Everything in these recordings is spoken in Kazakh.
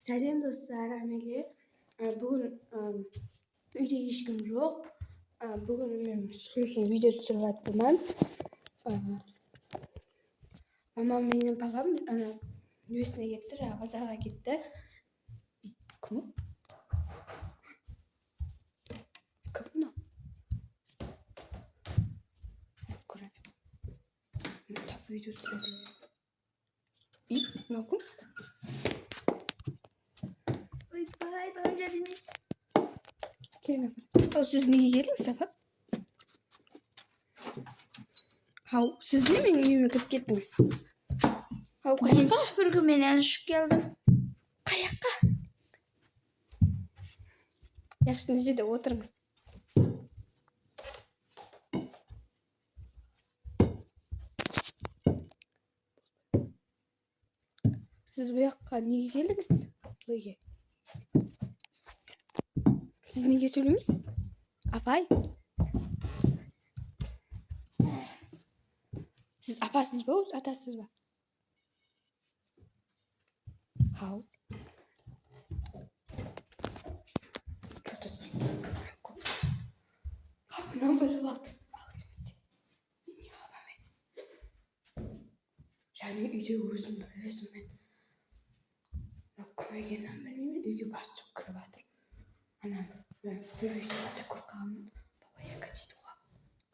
Сәлем достар, әмеге. Бүгін үйде ешкім жоқ. Бүгін мен сіз үшін видео түсіріп жатырмын. Мамам менен папам үйесіне кетті, базарға кетті. Кім? Кім мынау? Көремін. Тап видео түсіреді. Мынау кім? Ойбай, бала geldiniz. Келin. Siz niye geldiniz apa? Siz niye benim evime kırıp gittiniz? Ben Kayakka? süpürgeмен düşüp geldim. Kayakka? Yaxşı necede oturunuz. Siz bu yakka niye geldiniz? Buraya. Siz niye getiriyorsunuz? Apay? Siz apasız mı? Atasız mı? How? Ne böyle baktın? Және үйде өзім мен көмегеннен білмеймін, үйге басып кіріп жатыр. Анам бір үйде өте қорқамын. Баба яка дейді ғой.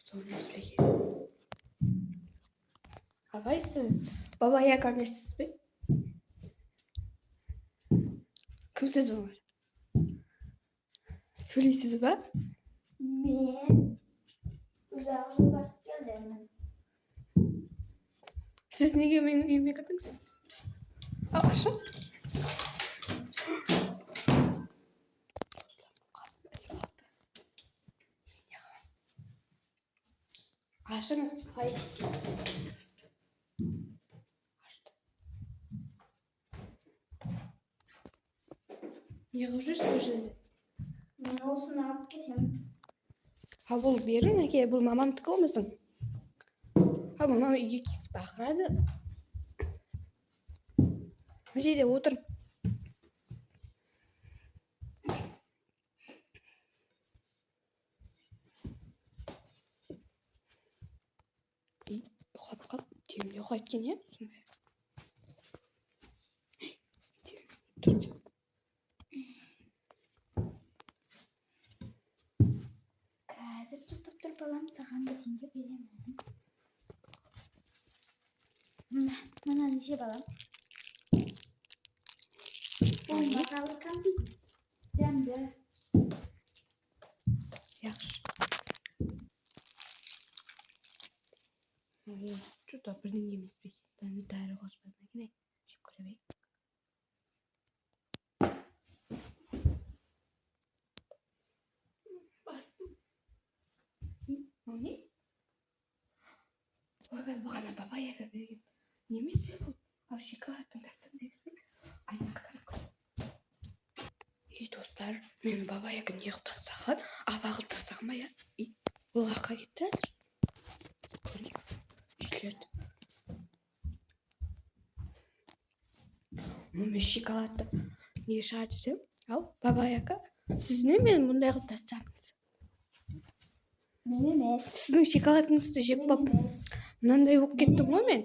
Соны өзбеге. Абай, сіз баба яка емессіз бе? Кімсіз болмаса? Сөйлейсіз ба? Ben uzağına basıp geldim. Siz неге менің үйіме кірдіңіз? Ашың. Ашың. Hayır. Не қылып жүрсіз бұл жерде? Ben olsun alıp gideyim. Бұл берің, әке, бұл мамамдікі болмасын. Мамам үйге кесіп бақырады. Бұл жерде отырып. Ұйқап қалып, темде ұйқайткен, е? Сондай. Тұр. Қазір тұтып тұр балам, саған бетіңге беремін. Mana nece balam? Olmasalı kan bir. Demde. Yaxşı. Что-то бірдеңе емес пе? Дәрі қоспай ма? Жеп көре бек. Басым. О не? Ойбай, бұғана баба яка берген. Немес пе бұл? Шоколадтың тәсілі дегісі. Аймақтар көре. Достар, мен баба яка не қып тастаған? Абағып тастаған ба, я? Бұл қаққа кетті әзір. Көрейік. Үйлерді. Мен шоколадты не шығар десем? Баба яка, сіз не мен мұндай қып тастадыңыз? Мен емес. Сіздің шоколадыңызды жеп бап. Мынандай болып кеттім ғой мен.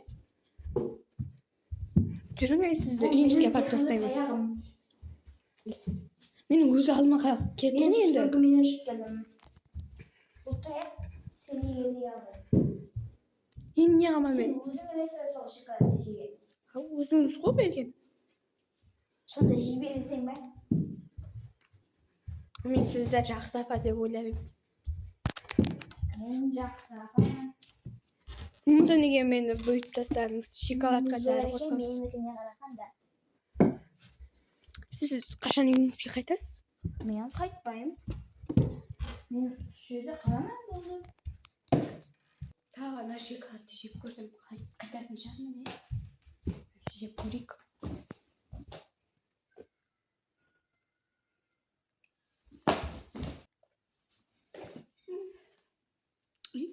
Жүріңіз, сізді үйіңізге апарып тастаймыз. Менің өзі алма қалып кетті Ben енді. süpürgeмен düşüp geldim. Bu tayak seni yedi aldı. Енді не қама Sen мен? өзің емес сол шоколадты жеген. Өзіңіз ғой берген. Сонда жей берсең бе? Мен сізді жақсы апа деп ойлаймын. Мен жақсы апамын. Мұнда неге мені бөліп тастадыңыз? Шоколадқа дәрі қосқансыз. Менікіне қарағанда. Сіз қашан үйіңізге қайтасыз? Мен қайтпаймын. Мен шүйді қаламан болдым. Тағы ана шоколадты жеп көрсем қайтатын шығармын, не? Жеп көрейік.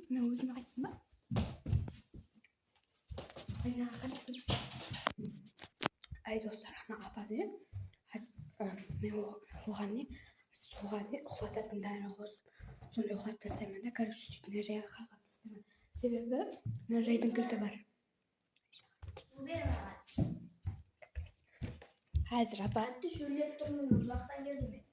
Мен өзіме қайтсын ба? Ай достар, ана апа не? Men soğanı uxlatатын darag'oz. Sonra uxlatasam da qarış sütni nereye qalqatasam. Sebebi nereyden kildi var. Bu benim var. Hazır apa. Hatta şöyle yaptım uzaktan geldim.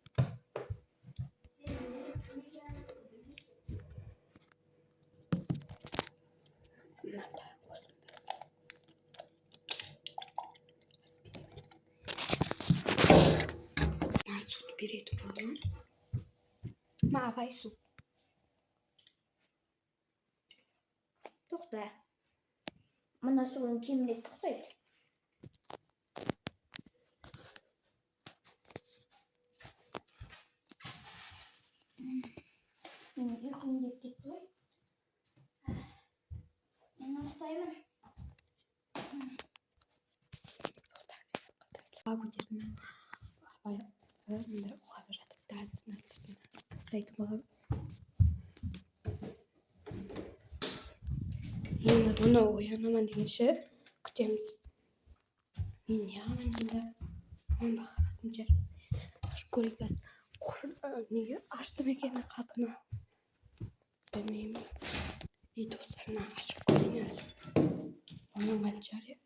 Süt biriydi bundan. Maafay su. To'xta. Mana suvim kimlik to'xtaydi. Uyqum kelib ketdi. Men uxlayman. Abi dedim. Ay, bunlar uxlayatıp dağıtısına sırtına. Saydım bakalım. Yine bunu uyanamam deyince kütemiz. Yine yanında. Aman bakalım cer. Şu kolikaz. Niye açtım ekene kapını. Demeyeyim. İyi dostlarına açıp koyunuz. Onun kalacağım.